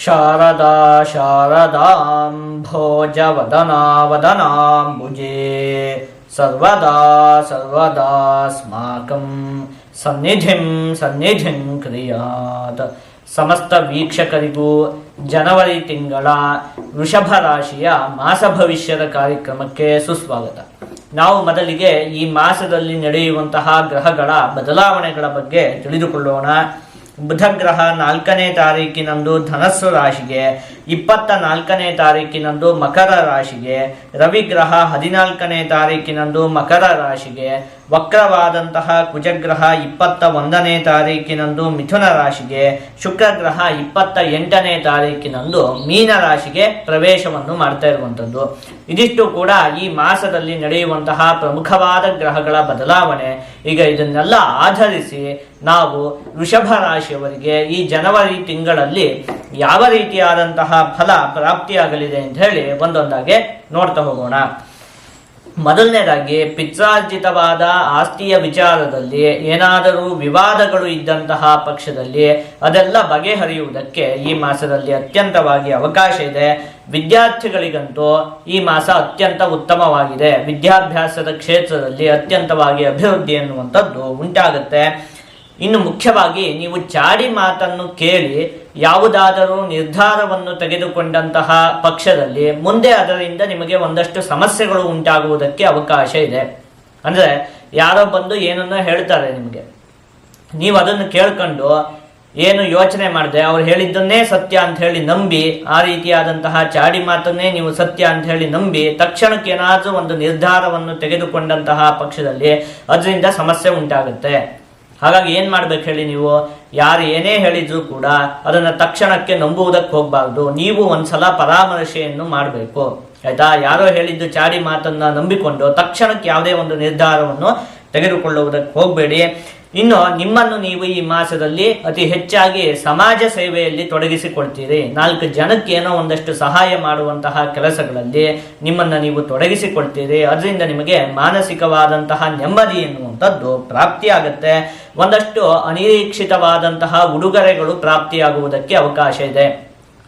ಶಾರದಾ ಶಾರದಾಂ ಭೋಜವದನಾ ವದನಾಂಬುಜೇ ಸರ್ವದಾ ಸರ್ವದಾಸ್ಮಾಕಂ ಸನ್ನಿಧಿಂ ಸನ್ನಿಧಿಂ ಕ್ರಿಯಾತ್. ಸಮಸ್ತ ವೀಕ್ಷಕರಿಗೂ ಜನವರಿ ತಿಂಗಳ ವೃಷಭ ರಾಶಿಯ ಮಾಸ ಭವಿಷ್ಯದ ಕಾರ್ಯಕ್ರಮಕ್ಕೆ ಸುಸ್ವಾಗತ. ನಾವು ಮೊದಲಿಗೆ ಈ ಮಾಸದಲ್ಲಿ ನಡೆಯುವಂತಹ ಗ್ರಹಗಳ ಬದಲಾವಣೆಗಳ ಬಗ್ಗೆ ತಿಳಿದುಕೊಳ್ಳೋಣ. ಬುಧ ಗ್ರಹ 4ನೇ ತಾರೀಕಿನಂದು ಧನಸ್ಸು ರಾಶಿಗೆ, 24ನೇ ತಾರೀಕಿನಂದು ಮಕರ ರಾಶಿಗೆ, ರವಿಗ್ರಹ 14ನೇ ತಾರೀಕಿನಂದು ಮಕರ ರಾಶಿಗೆ, ವಕ್ರವಾದಂತಹ ಕುಜಗ್ರಹ 21ನೇ ತಾರೀಕಿನಂದು ಮಿಥುನ ರಾಶಿಗೆ, ಶುಕ್ರಗ್ರಹ 28ನೇ ತಾರೀಕಿನಂದು ಮೀನ ರಾಶಿಗೆ ಪ್ರವೇಶವನ್ನು ಮಾಡ್ತಾ ಇರುವಂಥದ್ದು. ಇದಿಷ್ಟು ಕೂಡ ಈ ಮಾಸದಲ್ಲಿ ನಡೆಯುವಂತಹ ಪ್ರಮುಖವಾದ ಗ್ರಹಗಳ ಬದಲಾವಣೆ. ಈಗ ಇದನ್ನೆಲ್ಲ ಆಧರಿಸಿ ನಾವು ವೃಷಭ ರಾಶಿಯವರಿಗೆ ಈ ಜನವರಿ ತಿಂಗಳಲ್ಲಿ ಯಾವ ರೀತಿಯಾದಂತಹ ಫಲ ಪ್ರಾಪ್ತಿಯಾಗಲಿದೆ ಅಂತ ಹೇಳಿ ಒಂದೊಂದಾಗಿ ನೋಡ್ತಾ ಹೋಗೋಣ. ಮೊದಲನೇದಾಗಿ, ಪಿತ್ರಾರ್ಜಿತವಾದ ಆಸ್ತಿಯ ವಿಚಾರದಲ್ಲಿ ಏನಾದರೂ ವಿವಾದಗಳು ಇದ್ದಂತಹ ಪಕ್ಷದಲ್ಲಿ ಅದೆಲ್ಲ ಬಗೆಹರಿಯುವುದಕ್ಕೆ ಈ ಮಾಸದಲ್ಲಿ ಅತ್ಯಂತವಾಗಿ ಅವಕಾಶ ಇದೆ. ವಿದ್ಯಾರ್ಥಿಗಳಿಗಂತೂ ಈ ಮಾಸ ಅತ್ಯಂತ ಉತ್ತಮವಾಗಿದೆ. ವಿದ್ಯಾಭ್ಯಾಸದ ಕ್ಷೇತ್ರದಲ್ಲಿ ಅತ್ಯಂತವಾಗಿ ಅಭಿವೃದ್ಧಿ ಎನ್ನುವಂಥದ್ದು ಉಂಟಾಗುತ್ತೆ. ಇನ್ನು ಮುಖ್ಯವಾಗಿ ನೀವು ಚಾಡಿ ಮಾತನ್ನು ಕೇಳಿ ಯಾವುದಾದರೂ ನಿರ್ಧಾರವನ್ನು ತೆಗೆದುಕೊಂಡಂತಹ ಪಕ್ಷದಲ್ಲಿ ಮುಂದೆ ಅದರಿಂದ ನಿಮಗೆ ಒಂದಷ್ಟು ಸಮಸ್ಯೆಗಳು ಉಂಟಾಗುವುದಕ್ಕೆ ಅವಕಾಶ ಇದೆ. ಅಂದರೆ ಯಾರೋ ಬಂದು ಏನನ್ನೋ ಹೇಳ್ತಾರೆ ನಿಮಗೆ, ನೀವು ಅದನ್ನು ಕೇಳ್ಕೊಂಡು ಏನು ಯೋಚನೆ ಮಾಡದೆ ಅವ್ರು ಹೇಳಿದ್ದನ್ನೇ ಸತ್ಯ ಅಂತ ಹೇಳಿ ನಂಬಿ, ಆ ರೀತಿಯಾದಂತಹ ಚಾಡಿ ಮಾತನ್ನೇ ನೀವು ಸತ್ಯ ಅಂತ ಹೇಳಿ ನಂಬಿ ತಕ್ಷಣಕ್ಕೆ ಏನಾದರೂ ಒಂದು ನಿರ್ಧಾರವನ್ನು ತೆಗೆದುಕೊಂಡಂತಹ ಪಕ್ಷದಲ್ಲಿ ಅದರಿಂದ ಸಮಸ್ಯೆ ಉಂಟಾಗುತ್ತೆ. ಹಾಗಾಗಿ ಏನು ಮಾಡ್ಬೇಕು ಹೇಳಿ, ನೀವು ಯಾರು ಏನೇ ಹೇಳಿದ್ರು ಕೂಡ ಅದನ್ನು ತಕ್ಷಣಕ್ಕೆ ನಂಬುವುದಕ್ಕೆ ಹೋಗಬಾರ್ದು. ನೀವು ಒಂದ್ಸಲ ಪರಾಮರ್ಶೆಯನ್ನು ಮಾಡಬೇಕು, ಆಯ್ತಾ? ಯಾರೋ ಹೇಳಿದ್ದು ಚಾಡಿ ಮಾತನ್ನ ನಂಬಿಕೊಂಡು ತಕ್ಷಣಕ್ಕೆ ಯಾವುದೇ ಒಂದು ನಿರ್ಧಾರವನ್ನು ತೆಗೆದುಕೊಳ್ಳುವುದಕ್ಕೆ ಹೋಗಬೇಡಿ. ಇನ್ನು ನಿಮ್ಮನ್ನು ನೀವು ಈ ಮಾಸದಲ್ಲಿ ಅತಿ ಹೆಚ್ಚಾಗಿ ಸಮಾಜ ಸೇವೆಯಲ್ಲಿ ತೊಡಗಿಸಿಕೊಳ್ತೀರಿ. 4 ಜನಕ್ಕೆ ಏನೋ ಒಂದಷ್ಟು ಸಹಾಯ ಮಾಡುವಂತಹ ಕೆಲಸಗಳಲ್ಲಿ ನಿಮ್ಮನ್ನು ನೀವು ತೊಡಗಿಸಿಕೊಳ್ತೀರಿ. ಅದರಿಂದ ನಿಮಗೆ ಮಾನಸಿಕವಾದಂತಹ ನೆಮ್ಮದಿ ಎನ್ನುವಂಥದ್ದು ಪ್ರಾಪ್ತಿಯಾಗುತ್ತೆ. ಒಂದಷ್ಟು ಅನಿರೀಕ್ಷಿತವಾದಂತಹ ಉಡುಗೊರೆಗಳು ಪ್ರಾಪ್ತಿಯಾಗುವುದಕ್ಕೆ ಅವಕಾಶ ಇದೆ.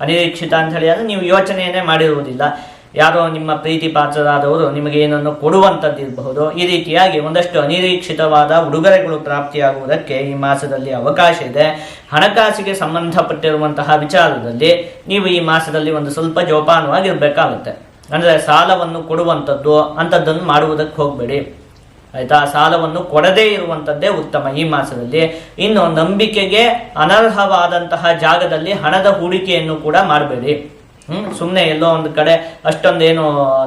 ಅನಿರೀಕ್ಷಿತ ಅಂತ ಹೇಳಿದ್ರೆ ನೀವು ಯೋಚನೆಯನ್ನೇ ಮಾಡಿರುವುದಿಲ್ಲ, ಯಾರೋ ನಿಮ್ಮ ಪ್ರೀತಿ ಪಾತ್ರರಾದವರು ನಿಮಗೆ ಏನನ್ನು ಕೊಡುವಂಥದ್ದಿರಬಹುದು. ಈ ರೀತಿಯಾಗಿ ಒಂದಷ್ಟು ಅನಿರೀಕ್ಷಿತವಾದ ಉಡುಗೊರೆಗಳು ಪ್ರಾಪ್ತಿಯಾಗುವುದಕ್ಕೆ ಈ ಮಾಸದಲ್ಲಿ ಅವಕಾಶ ಇದೆ. ಹಣಕಾಸಿಗೆ ಸಂಬಂಧಪಟ್ಟಿರುವಂತಹ ವಿಚಾರದಲ್ಲಿ ನೀವು ಈ ಮಾಸದಲ್ಲಿ ಒಂದು ಸ್ವಲ್ಪ ಜೋಪಾನವಾಗಿರ್ಬೇಕಾಗುತ್ತೆ. ಅಂದರೆ ಸಾಲವನ್ನು ಕೊಡುವಂಥದ್ದು ಅಂಥದ್ದನ್ನು ಮಾಡುವುದಕ್ಕೆ ಹೋಗಬೇಡಿ, ಆಯ್ತಾ? ಸಾಲವನ್ನು ಕೊಡದೇ ಇರುವಂಥದ್ದೇ ಉತ್ತಮ ಈ ಮಾಸದಲ್ಲಿ. ಇನ್ನು ನಂಬಿಕೆಗೆ ಅನರ್ಹವಾದಂತಹ ಜಾಗದಲ್ಲಿ ಹಣದ ಹೂಡಿಕೆಯನ್ನು ಕೂಡ ಮಾಡಬೇಡಿ. ಸುಮ್ಮನೆ ಎಲ್ಲೋ ಒಂದು ಕಡೆ ಅಷ್ಟೊಂದೇನು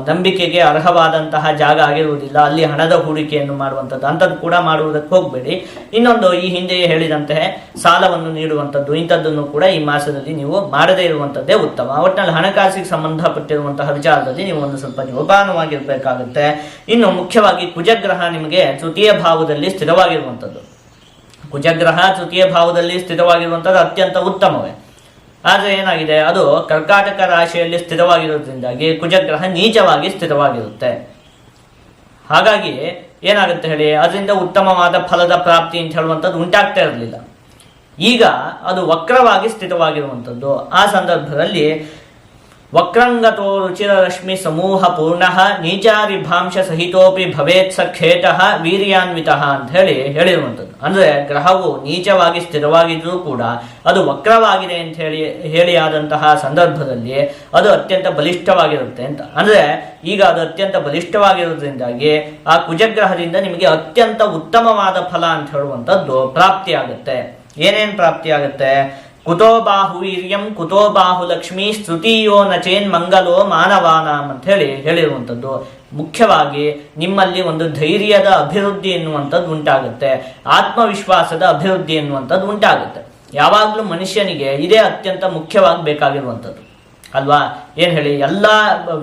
ನಂಬಿಕೆಗೆ ಅರ್ಹವಾದಂತಹ ಜಾಗ ಆಗಿರುವುದಿಲ್ಲ, ಅಲ್ಲಿ ಹಣದ ಹೂಡಿಕೆಯನ್ನು ಮಾಡುವಂಥದ್ದು ಅಂಥದ್ದು ಕೂಡ ಮಾಡುವುದಕ್ಕೆ ಹೋಗಬೇಡಿ. ಇನ್ನೊಂದು, ಈ ಹಿಂದೆಯೇ ಹೇಳಿದಂತೆ ಸಾಲವನ್ನು ನೀಡುವಂಥದ್ದು ಇಂಥದ್ದನ್ನು ಕೂಡ ಈ ಮಾಸದಲ್ಲಿ ನೀವು ಮಾಡದೇ ಇರುವಂಥದ್ದೇ ಉತ್ತಮ. ಒಟ್ಟಿನಲ್ಲಿ ಹಣಕಾಸಿಗೆ ಸಂಬಂಧಪಟ್ಟಿರುವಂತಹ ವಿಚಾರದಲ್ಲಿ ನೀವು ಒಂದು ಸ್ವಲ್ಪ ಜೋಪಾನವಾಗಿರ್ಬೇಕಾಗುತ್ತೆ. ಇನ್ನು ಮುಖ್ಯವಾಗಿ ಕುಜಗ್ರಹ ನಿಮಗೆ ತೃತೀಯ ಭಾವದಲ್ಲಿ ಸ್ಥಿರವಾಗಿರುವಂಥದ್ದು. ಕುಜಗ್ರಹ ತೃತೀಯ ಭಾವದಲ್ಲಿ ಸ್ಥಿರವಾಗಿರುವಂಥದ್ದು ಅತ್ಯಂತ ಉತ್ತಮವೇ. ಆದರೆ ಏನಾಗಿದೆ, ಅದು ಕರ್ಕಾಟಕ ರಾಶಿಯಲ್ಲಿ ಸ್ಥಿರವಾಗಿರೋದ್ರಿಂದಾಗಿ ಕುಜಗ್ರಹ ನೀಚವಾಗಿ ಸ್ಥಿರವಾಗಿರುತ್ತೆ. ಹಾಗಾಗಿ ಏನಾಗುತ್ತೆ ಹೇಳಿ, ಅದರಿಂದ ಉತ್ತಮವಾದ ಫಲದ ಪ್ರಾಪ್ತಿ ಅಂತ ಹೇಳುವಂಥದ್ದು ಉಂಟಾಗ್ತಾ ಇರಲಿಲ್ಲ. ಈಗ ಅದು ವಕ್ರವಾಗಿ ಸ್ಥಿರವಾಗಿರುವಂಥದ್ದು. ಆ ಸಂದರ್ಭದಲ್ಲಿ ವಕ್ರಂಗತೋ ರುಚಿರರಶ್ಮಿ ಸಮೂಹ ಪೂರ್ಣ ನೀಚಾರಿಭಾಂಶ ಸಹಿತೋಪಿ ಭವೇತ್ಸ ಖೇಟಃ ವೀರ್ಯಾನ್ವಿತಃ ಅಂತ ಹೇಳಿರುವಂಥದ್ದು. ಅಂದರೆ ಗ್ರಹವು ನೀಚವಾಗಿ ಸ್ಥಿರವಾಗಿದ್ರೂ ಕೂಡ ಅದು ವಕ್ರವಾಗಿದೆ ಅಂತ ಹೇಳಿ ಆದಂತಹ ಸಂದರ್ಭದಲ್ಲಿ ಅದು ಅತ್ಯಂತ ಬಲಿಷ್ಠವಾಗಿರುತ್ತೆ ಅಂತ. ಅಂದರೆ ಈಗ ಅದು ಅತ್ಯಂತ ಬಲಿಷ್ಠವಾಗಿರೋದ್ರಿಂದಾಗಿ ಆ ಕುಜಗ್ರಹದಿಂದ ನಿಮಗೆ ಅತ್ಯಂತ ಉತ್ತಮವಾದ ಫಲ ಅಂತ ಹೇಳುವಂಥದ್ದು ಪ್ರಾಪ್ತಿಯಾಗುತ್ತೆ. ಏನೇನು ಪ್ರಾಪ್ತಿಯಾಗುತ್ತೆ? ಕುತೋ ಬಾಹು ವೀರ್ಯಂ ಕುತೋ ಬಾಹು ಲಕ್ಷ್ಮೀ ಸ್ತುತಿಯೋ ನಚೇನ್ ಮಂಗಲೋ ಮಾನವಾನಾಂ ಅಂತ ಹೇಳಿರುವಂಥದ್ದು. ಮುಖ್ಯವಾಗಿ ನಿಮ್ಮಲ್ಲಿ ಒಂದು ಧೈರ್ಯದ ಅಭಿವೃದ್ಧಿ ಎನ್ನುವಂಥದ್ದು ಉಂಟಾಗುತ್ತೆ, ಆತ್ಮವಿಶ್ವಾಸದ ಅಭಿವೃದ್ಧಿ ಎನ್ನುವಂಥದ್ದು ಉಂಟಾಗುತ್ತೆ. ಯಾವಾಗಲೂ ಮನುಷ್ಯನಿಗೆ ಇದೇ ಅತ್ಯಂತ ಮುಖ್ಯವಾಗಿ ಬೇಕಾಗಿರುವಂಥದ್ದು ಅಲ್ವಾ? ಏನು ಹೇಳಿ, ಎಲ್ಲ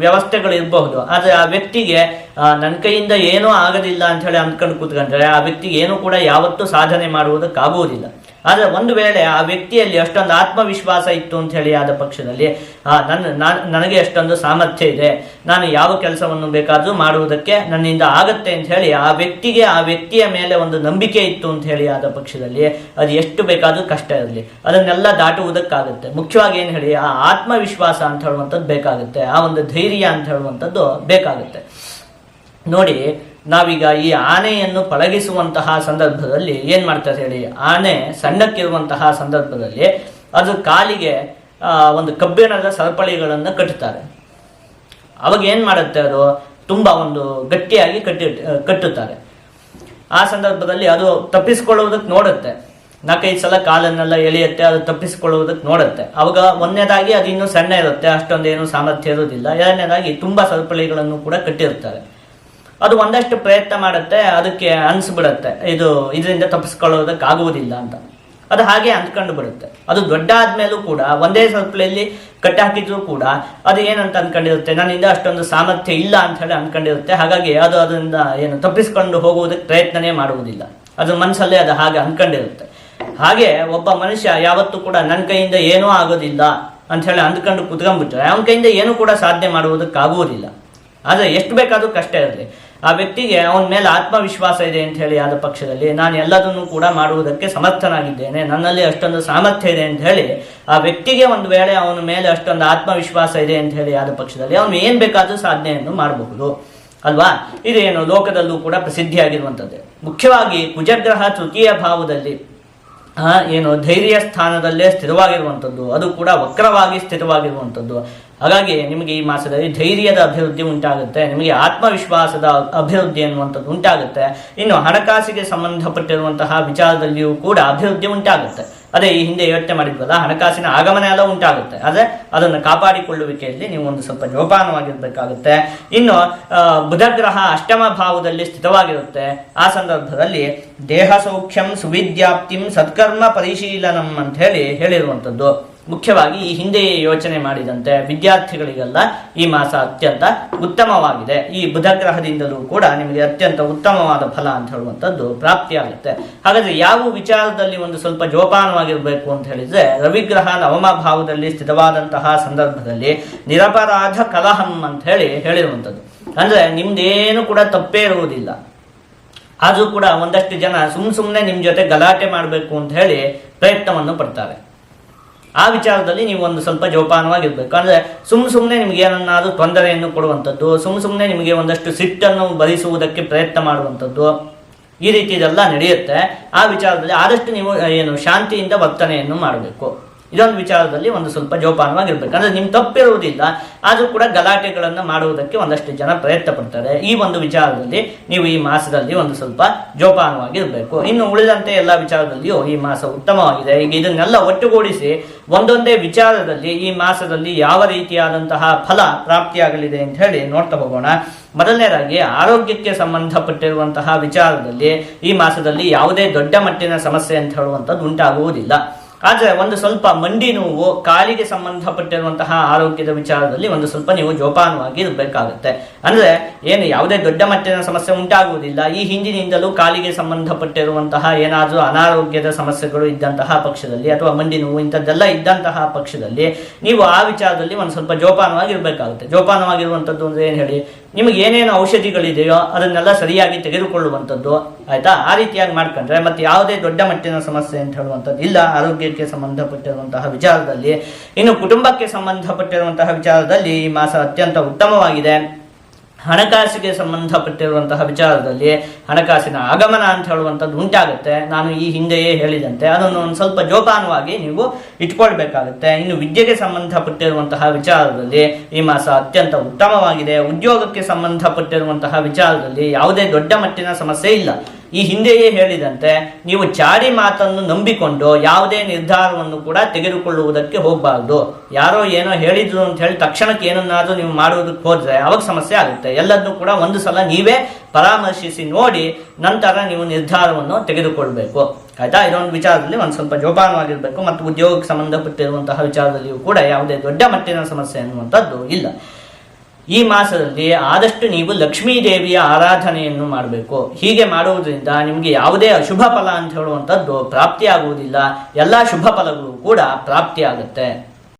ವ್ಯವಸ್ಥೆಗಳು ಇರಬಹುದು, ಆದರೆ ಆ ವ್ಯಕ್ತಿಗೆ ನನ್ನ ಕೈಯಿಂದ ಏನೂ ಆಗೋದಿಲ್ಲ ಅಂತ ಹೇಳಿ ಅಂದ್ಕೊಂಡು ಕೂತ್ಕೊಂಡ್ರೆ ಆ ವ್ಯಕ್ತಿಗೆ ಏನೂ ಕೂಡ ಯಾವತ್ತೂ ಸಾಧನೆ ಮಾಡುವುದಕ್ಕಾಗುವುದಿಲ್ಲ. ಆದರೆ ಒಂದು ವೇಳೆ ಆ ವ್ಯಕ್ತಿಯಲ್ಲಿ ಅಷ್ಟೊಂದು ಆತ್ಮವಿಶ್ವಾಸ ಇತ್ತು ಅಂತ ಹೇಳಿ ಆದ ಪಕ್ಷದಲ್ಲಿ ನನಗೆ ಅಷ್ಟೊಂದು ಸಾಮರ್ಥ್ಯ ಇದೆ, ನಾನು ಯಾವ ಕೆಲಸವನ್ನು ಬೇಕಾದರೂ ಮಾಡುವುದಕ್ಕೆ ನನ್ನಿಂದ ಆಗತ್ತೆ ಅಂತ ಹೇಳಿ ಆ ವ್ಯಕ್ತಿಯ ಮೇಲೆ ಒಂದು ನಂಬಿಕೆ ಇತ್ತು ಅಂತ ಹೇಳಿ ಆದ ಪಕ್ಷದಲ್ಲಿ ಅದು ಎಷ್ಟು ಬೇಕಾದರೂ ಕಷ್ಟ ಇರಲಿ ಅದನ್ನೆಲ್ಲ ದಾಟುವುದಕ್ಕಾಗುತ್ತೆ. ಮುಖ್ಯವಾಗಿ ಏನು ಹೇಳಿ ಆ ಆತ್ಮವಿಶ್ವಾಸ ಅಂತ ಹೇಳುವಂಥದ್ದು ಬೇಕಾಗುತ್ತೆ, ಆ ಒಂದು ಧೈರ್ಯ ಅಂತ ಹೇಳುವಂಥದ್ದು ಬೇಕಾಗುತ್ತೆ. ನೋಡಿ, ನಾವೀಗ ಈ ಆನೆಯನ್ನು ಪಳಗಿಸುವಂತಹ ಸಂದರ್ಭದಲ್ಲಿ ಏನ್ ಮಾಡ್ತಾರೆ ಹೇಳಿ, ಆನೆ ಸಣ್ಣಕ್ಕಿರುವಂತಹ ಸಂದರ್ಭದಲ್ಲಿ ಅದು ಕಾಲಿಗೆ ಒಂದು ಕಬ್ಬಿಣದ ಸರಪಳಿಗಳನ್ನು ಕಟ್ಟುತ್ತಾರೆ. ಅವಾಗ ಏನ್ ಮಾಡುತ್ತೆ, ಅದು ತುಂಬಾ ಒಂದು ಗಟ್ಟಿಯಾಗಿ ಕಟ್ಟುತ್ತಾರೆ. ಆ ಸಂದರ್ಭದಲ್ಲಿ ಅದು ತಪ್ಪಿಸಿಕೊಳ್ಳುವುದಕ್ಕೆ ನೋಡುತ್ತೆ, 4-5 ಸಲ ಕಾಲನ್ನೆಲ್ಲ ಎಳೆಯುತ್ತೆ, ಅದು ತಪ್ಪಿಸಿಕೊಳ್ಳುವುದಕ್ಕೆ ನೋಡುತ್ತೆ. ಅವಾಗ ಒಂದನೇದಾಗಿ ಅದು ಇನ್ನೂ ಸಣ್ಣ ಇರುತ್ತೆ, ಅಷ್ಟೊಂದೇನು ಸಾಮರ್ಥ್ಯ ಇರುವುದಿಲ್ಲ. ಎರಡನೇದಾಗಿ ತುಂಬಾ ಸರಪಳಿಗಳನ್ನು ಕೂಡ ಕಟ್ಟಿರ್ತಾರೆ. ಅದು ಒಂದಷ್ಟು ಪ್ರಯತ್ನ ಮಾಡುತ್ತೆ, ಅದಕ್ಕೆ ಅನಿಸ್ಬಿಡುತ್ತೆ ಇದರಿಂದ ತಪ್ಪಿಸ್ಕೊಳ್ಳೋದಕ್ಕೆ ಆಗುವುದಿಲ್ಲ ಅಂತ. ಅದು ಹಾಗೆ ಅಂದ್ಕೊಂಡು ಬಿಡುತ್ತೆ. ಅದು ದೊಡ್ಡ ಆದ್ಮೇಲೂ ಕೂಡ ಒಂದೇ ಸರಪಳಿಯಲ್ಲಿ ಕಟ್ಟಿ ಹಾಕಿದ್ರು ಕೂಡ ಅದು ಏನಂತ ಅಂದ್ಕೊಂಡಿರುತ್ತೆ, ನನ್ನಿಂದ ಅಷ್ಟೊಂದು ಸಾಮರ್ಥ್ಯ ಇಲ್ಲ ಅಂತ ಹೇಳಿ ಅಂದ್ಕೊಂಡಿರುತ್ತೆ. ಹಾಗಾಗಿ ಅದರಿಂದ ತಪ್ಪಿಸ್ಕೊಂಡು ಹೋಗುವುದಕ್ಕೆ ಪ್ರಯತ್ನನೇ ಮಾಡುವುದಿಲ್ಲ. ಅದು ಮನಸ್ಸಲ್ಲೇ ಅದು ಹಾಗೆ ಅಂದ್ಕೊಂಡಿರುತ್ತೆ. ಹಾಗೆ ಒಬ್ಬ ಮನುಷ್ಯ ಯಾವತ್ತೂ ಕೂಡ ನನ್ನ ಕೈಯಿಂದ ಏನೂ ಆಗೋದಿಲ್ಲ ಅಂತ ಹೇಳಿ ಅಂದ್ಕೊಂಡು ಕುತ್ಕೊಂಡ್ಬಿಟ್ರೆ ಅವನ ಕೈಯಿಂದ ಏನೂ ಕೂಡ ಸಾಧನೆ ಮಾಡುವುದಕ್ಕಾಗುವುದಿಲ್ಲ. ಆದರೆ ಎಷ್ಟು ಬೇಕಾದ್ರೂ ಕಷ್ಟ ಇರಲಿ, ಆ ವ್ಯಕ್ತಿಗೆ ಅವನ ಮೇಲೆ ಆತ್ಮವಿಶ್ವಾಸ ಇದೆ ಅಂತ ಹೇಳಿ ಆದ ಪಕ್ಷದಲ್ಲಿ ನಾನು ಎಲ್ಲದನ್ನು ಕೂಡ ಮಾಡುವುದಕ್ಕೆ ಸಮರ್ಥನಾಗಿದ್ದೇನೆ, ನನ್ನಲ್ಲಿ ಅಷ್ಟೊಂದು ಸಾಮರ್ಥ್ಯ ಇದೆ ಅಂತ ಹೇಳಿ ಆ ವ್ಯಕ್ತಿಗೆ ಒಂದು ವೇಳೆ ಅವನ ಮೇಲೆ ಅಷ್ಟೊಂದು ಆತ್ಮವಿಶ್ವಾಸ ಇದೆ ಅಂತ ಹೇಳಿ ಆದ ಪಕ್ಷದಲ್ಲಿ ಅವನು ಏನ್ ಬೇಕಾದ್ರೂ ಸಾಧನೆಯನ್ನು ಮಾಡಬಹುದು ಅಲ್ವಾ. ಇದೇನು ಲೋಕದಲ್ಲೂ ಕೂಡ ಪ್ರಸಿದ್ಧಿಯಾಗಿರುವಂಥದ್ದೇ. ಮುಖ್ಯವಾಗಿ ಕುಜಗ್ರಹ ತೃತೀಯ ಭಾವದಲ್ಲಿ ಧೈರ್ಯ ಸ್ಥಾನದಲ್ಲೇ ಸ್ಥಿರವಾಗಿರುವಂಥದ್ದು, ಅದು ಕೂಡ ವಕ್ರವಾಗಿ ಸ್ಥಿರವಾಗಿರುವಂಥದ್ದು. ಹಾಗಾಗಿ ನಿಮಗೆ ಈ ಮಾಸದಲ್ಲಿ ಧೈರ್ಯದ ಅಭಿವೃದ್ಧಿ ಉಂಟಾಗುತ್ತೆ, ನಿಮಗೆ ಆತ್ಮವಿಶ್ವಾಸದ ಅಭಿವೃದ್ಧಿ ಅನ್ನುವಂಥದ್ದು ಉಂಟಾಗುತ್ತೆ. ಇನ್ನು ಹಣಕಾಸಿಗೆ ಸಂಬಂಧಪಟ್ಟಿರುವಂತಹ ವಿಚಾರದಲ್ಲಿಯೂ ಕೂಡ ಅಭಿವೃದ್ಧಿ ಉಂಟಾಗುತ್ತೆ. ಅದೇ ಈ ಹಿಂದೆ ಯೋಚನೆ ಮಾಡಿದ್ವಲ್ಲ, ಹಣಕಾಸಿನ ಆಗಮನ ಎಲ್ಲ ಉಂಟಾಗುತ್ತೆ. ಆದರೆ ಅದನ್ನು ಕಾಪಾಡಿಕೊಳ್ಳುವಿಕೆಯಲ್ಲಿ ನೀವು ಒಂದು ಸ್ವಲ್ಪ ಜೋಪಾನವಾಗಿರ್ಬೇಕಾಗುತ್ತೆ. ಇನ್ನು ಬುಧಗ್ರಹ ಅಷ್ಟಮ ಭಾವದಲ್ಲಿ ಸ್ಥಿತವಾಗಿರುತ್ತೆ. ಆ ಸಂದರ್ಭದಲ್ಲಿ ದೇಹ ಸೌಖ್ಯಂ ಸುವಿದ್ಯಾಪ್ತಿಂ ಸತ್ಕರ್ಮ ಪರಿಶೀಲನಂ ಅಂತ ಹೇಳಿರುವಂಥದ್ದು. ಮುಖ್ಯವಾಗಿ ಈ ಹಿಂದೆಯೇ ಯೋಚನೆ ಮಾಡಿದಂತೆ ವಿದ್ಯಾರ್ಥಿಗಳಿಗೆಲ್ಲ ಈ ಮಾಸ ಅತ್ಯಂತ ಉತ್ತಮವಾಗಿದೆ. ಈ ಬುಧಗ್ರಹದಿಂದಲೂ ಕೂಡ ನಿಮಗೆ ಅತ್ಯಂತ ಉತ್ತಮವಾದ ಫಲ ಅಂತ ಹೇಳುವಂಥದ್ದು ಪ್ರಾಪ್ತಿಯಾಗುತ್ತೆ. ಹಾಗಾದ್ರೆ ಯಾವ ವಿಚಾರದಲ್ಲಿ ಒಂದು ಸ್ವಲ್ಪ ಜೋಪಾನವಾಗಿರ್ಬೇಕು ಅಂತ ಹೇಳಿದ್ರೆ, ರವಿಗ್ರಹ ನವಮ ಭಾವದಲ್ಲಿ ಸ್ಥಿತವಾದಂತಹ ಸಂದರ್ಭದಲ್ಲಿ ನಿರಪರಾಧ ಕಲಹಂ ಅಂತ ಹೇಳಿರುವಂಥದ್ದು. ಅಂದ್ರೆ ನಿಮ್ದೇನು ಕೂಡ ತಪ್ಪೇ ಇರುವುದಿಲ್ಲ, ಆದ್ರೂ ಕೂಡ ಒಂದಷ್ಟು ಜನ ಸುಮ್ಮನೆ ನಿಮ್ ಜೊತೆ ಗಲಾಟೆ ಮಾಡಬೇಕು ಅಂತ ಹೇಳಿ ಪ್ರಯತ್ನವನ್ನು ಪಡ್ತಾರೆ. ಆ ವಿಚಾರದಲ್ಲಿ ನೀವು ಒಂದು ಸ್ವಲ್ಪ ಜೋಪಾನವಾಗಿರ್ಬೇಕು. ಅಂದ್ರೆ ಸುಮ್ಮನೆ ನಿಮ್ಗೆ ಏನನ್ನಾದ್ರೂ ತೊಂದರೆಯನ್ನು ಕೊಡುವಂಥದ್ದು, ಸುಮ್ಮನೆ ನಿಮಗೆ ಒಂದಷ್ಟು ಸಿಟ್ಟನ್ನು ಭರಿಸುವುದಕ್ಕೆ ಪ್ರಯತ್ನ ಮಾಡುವಂಥದ್ದು, ಈ ರೀತಿ ಇದೆಲ್ಲ ನಡೆಯುತ್ತೆ. ಆ ವಿಚಾರದಲ್ಲಿ ಆದಷ್ಟು ನೀವು ಶಾಂತಿಯಿಂದ ವರ್ತನೆಯನ್ನು ಮಾಡಬೇಕು. ಇದೊಂದು ವಿಚಾರದಲ್ಲಿ ಒಂದು ಸ್ವಲ್ಪ ಜೋಪಾನವಾಗಿರ್ಬೇಕು. ಅಂದ್ರೆ ನಿಮ್ ತಪ್ಪಿರುವುದಿಲ್ಲ, ಆದ್ರೂ ಕೂಡ ಗಲಾಟೆಗಳನ್ನು ಮಾಡುವುದಕ್ಕೆ ಒಂದಷ್ಟು ಜನ ಪ್ರಯತ್ನ ಪಡ್ತಾರೆ. ಈ ಒಂದು ವಿಚಾರದಲ್ಲಿ ನೀವು ಈ ಮಾಸದಲ್ಲಿ ಒಂದು ಸ್ವಲ್ಪ ಜೋಪಾನವಾಗಿರ್ಬೇಕು. ಇನ್ನು ಉಳಿದಂತೆ ಎಲ್ಲ ವಿಚಾರದಲ್ಲಿಯೂ ಈ ಮಾಸ ಉತ್ತಮವಾಗಿದೆ. ಈಗ ಇದನ್ನೆಲ್ಲ ಒಟ್ಟುಗೂಡಿಸಿ ಒಂದೊಂದೇ ವಿಚಾರದಲ್ಲಿ ಈ ಮಾಸದಲ್ಲಿ ಯಾವ ರೀತಿಯಾದಂತಹ ಫಲ ಪ್ರಾಪ್ತಿಯಾಗಲಿದೆ ಅಂತ ಹೇಳಿ ನೋಡ್ತಾ ಹೋಗೋಣ. ಮೊದಲನೇದಾಗಿ ಆರೋಗ್ಯಕ್ಕೆ ಸಂಬಂಧಪಟ್ಟಿರುವಂತಹ ವಿಚಾರದಲ್ಲಿ ಈ ಮಾಸದಲ್ಲಿ ಯಾವುದೇ ದೊಡ್ಡ ಮಟ್ಟಿನ ಸಮಸ್ಯೆ ಅಂತ ಹೇಳುವಂಥದ್ದು ಉಂಟಾಗುವುದಿಲ್ಲ. ಆದರೆ ಒಂದು ಸ್ವಲ್ಪ ಮಂಡಿ ನೋವು, ಕಾಲಿಗೆ ಸಂಬಂಧಪಟ್ಟಿರುವಂತಹ ಆರೋಗ್ಯದ ವಿಚಾರದಲ್ಲಿ ಒಂದು ಸ್ವಲ್ಪ ನೀವು ಜೋಪಾನವಾಗಿ ಇರಬೇಕಾಗುತ್ತೆ. ಅಂದ್ರೆ ಯಾವುದೇ ದೊಡ್ಡ ಮಟ್ಟಿನ ಸಮಸ್ಯೆ ಉಂಟಾಗುವುದಿಲ್ಲ. ಈ ಹಿಂದಿನಿಂದಲೂ ಕಾಲಿಗೆ ಸಂಬಂಧಪಟ್ಟಿರುವಂತಹ ಏನಾದರೂ ಅನಾರೋಗ್ಯದ ಸಮಸ್ಯೆಗಳು ಇದ್ದಂತಹ ಪಕ್ಷದಲ್ಲಿ ಅಥವಾ ಮಂಡಿ ನೋವು ಇಂಥದ್ದೆಲ್ಲ ಇದ್ದಂತಹ ಪಕ್ಷದಲ್ಲಿ ನೀವು ಆ ವಿಚಾರದಲ್ಲಿ ಒಂದು ಸ್ವಲ್ಪ ಜೋಪಾನವಾಗಿರ್ಬೇಕಾಗುತ್ತೆ. ಜೋಪಾನವಾಗಿರುವಂಥದ್ದು ಅಂದ್ರೆ ಏನು ಹೇಳಿ, ನಿಮಗೆ ಏನೇನು ಔಷಧಿಗಳಿದೆಯೋ ಅದನ್ನೆಲ್ಲ ಸರಿಯಾಗಿ ತೆಗೆದುಕೊಳ್ಳುವಂಥದ್ದು, ಆಯ್ತಾ. ಆ ರೀತಿಯಾಗಿ ಮಾಡ್ಕೊಂಡ್ರೆ ಮತ್ತೆ ಯಾವುದೇ ದೊಡ್ಡ ಮಟ್ಟಿನ ಸಮಸ್ಯೆ ಅಂತ ಹೇಳುವಂಥದ್ದು ಇಲ್ಲ ಆರೋಗ್ಯಕ್ಕೆ ಸಂಬಂಧಪಟ್ಟಿರುವಂತಹ ವಿಚಾರದಲ್ಲಿ. ಇನ್ನು ಕುಟುಂಬಕ್ಕೆ ಸಂಬಂಧಪಟ್ಟಿರುವಂತಹ ವಿಚಾರದಲ್ಲಿ ಈ ಮಾಸ ಅತ್ಯಂತ ಉತ್ತಮವಾಗಿದೆ. ಹಣಕಾಸಿಗೆ ಸಂಬಂಧಪಟ್ಟಿರುವಂತಹ ವಿಚಾರದಲ್ಲಿ ಹಣಕಾಸಿನ ಆಗಮನ ಅಂತ ಹೇಳುವಂಥದ್ದು ಉಂಟಾಗುತ್ತೆ. ನಾನು ಈ ಹಿಂದೆಯೇ ಹೇಳಿದಂತೆ ಅದನ್ನು ಒಂದು ಸ್ವಲ್ಪ ಜೋಪಾನವಾಗಿ ನೀವು ಇಟ್ಕೊಳ್ಬೇಕಾಗುತ್ತೆ. ಇನ್ನು ವಿದ್ಯೆಗೆ ಸಂಬಂಧಪಟ್ಟಿರುವಂತಹ ವಿಚಾರದಲ್ಲಿ ಈ ಮಾಸ ಅತ್ಯಂತ ಉತ್ತಮವಾಗಿದೆ. ಉದ್ಯೋಗಕ್ಕೆ ಸಂಬಂಧಪಟ್ಟಿರುವಂತಹ ವಿಚಾರದಲ್ಲಿ ಯಾವುದೇ ದೊಡ್ಡ ಮಟ್ಟಿನ ಸಮಸ್ಯೆ ಇಲ್ಲ. ಈ ಹಿಂದೆಯೇ ಹೇಳಿದಂತೆ ನೀವು ಚಾಡಿ ಮಾತನ್ನು ನಂಬಿಕೊಂಡು ಯಾವುದೇ ನಿರ್ಧಾರವನ್ನು ಕೂಡ ತೆಗೆದುಕೊಳ್ಳುವುದಕ್ಕೆ ಹೋಗಬಾರ್ದು. ಯಾರೋ ಏನೋ ಹೇಳಿದ್ರು ಅಂತ ಹೇಳಿ ತಕ್ಷಣಕ್ಕೆ ಏನನ್ನಾದ್ರೂ ನೀವು ಮಾಡುವುದಕ್ಕೆ ಹೋದ್ರೆ ಅವಾಗ ಸಮಸ್ಯೆ ಆಗುತ್ತೆ. ಎಲ್ಲದನ್ನು ಕೂಡ ಒಂದು ಸಲ ನೀವೇ ಪರಾಮರ್ಶಿಸಿ ನೋಡಿ ನಂತರ ನೀವು ನಿರ್ಧಾರವನ್ನು ತೆಗೆದುಕೊಳ್ಬೇಕು, ಆಯ್ತಾ. ಇದೊಂದು ವಿಚಾರದಲ್ಲಿ ಒಂದು ಸ್ವಲ್ಪ ಜೋಪಾನವಾಗಿರ್ಬೇಕು. ಮತ್ತು ಉದ್ಯೋಗಕ್ಕೆ ಸಂಬಂಧಪಟ್ಟಿರುವಂತಹ ವಿಚಾರದಲ್ಲಿಯೂ ಕೂಡ ಯಾವುದೇ ದೊಡ್ಡ ಮಟ್ಟಿನ ಸಮಸ್ಯೆ ಅನ್ನುವಂಥದ್ದು ಇಲ್ಲ. ಈ ಮಾಸದಲ್ಲಿ ಆದಷ್ಟು ನೀವು ಲಕ್ಷ್ಮೀ ದೇವಿಯ ಆರಾಧನೆಯನ್ನು ಮಾಡಬೇಕು. ಹೀಗೆ ಮಾಡುವುದರಿಂದ ನಿಮಗೆ ಯಾವುದೇ ಅಶುಭ ಫಲ ಅಂತ ಹೇಳುವಂಥದ್ದು ಪ್ರಾಪ್ತಿಯಾಗುವುದಿಲ್ಲ, ಎಲ್ಲ ಶುಭ ಫಲಗಳು ಕೂಡ ಪ್ರಾಪ್ತಿಯಾಗುತ್ತೆ.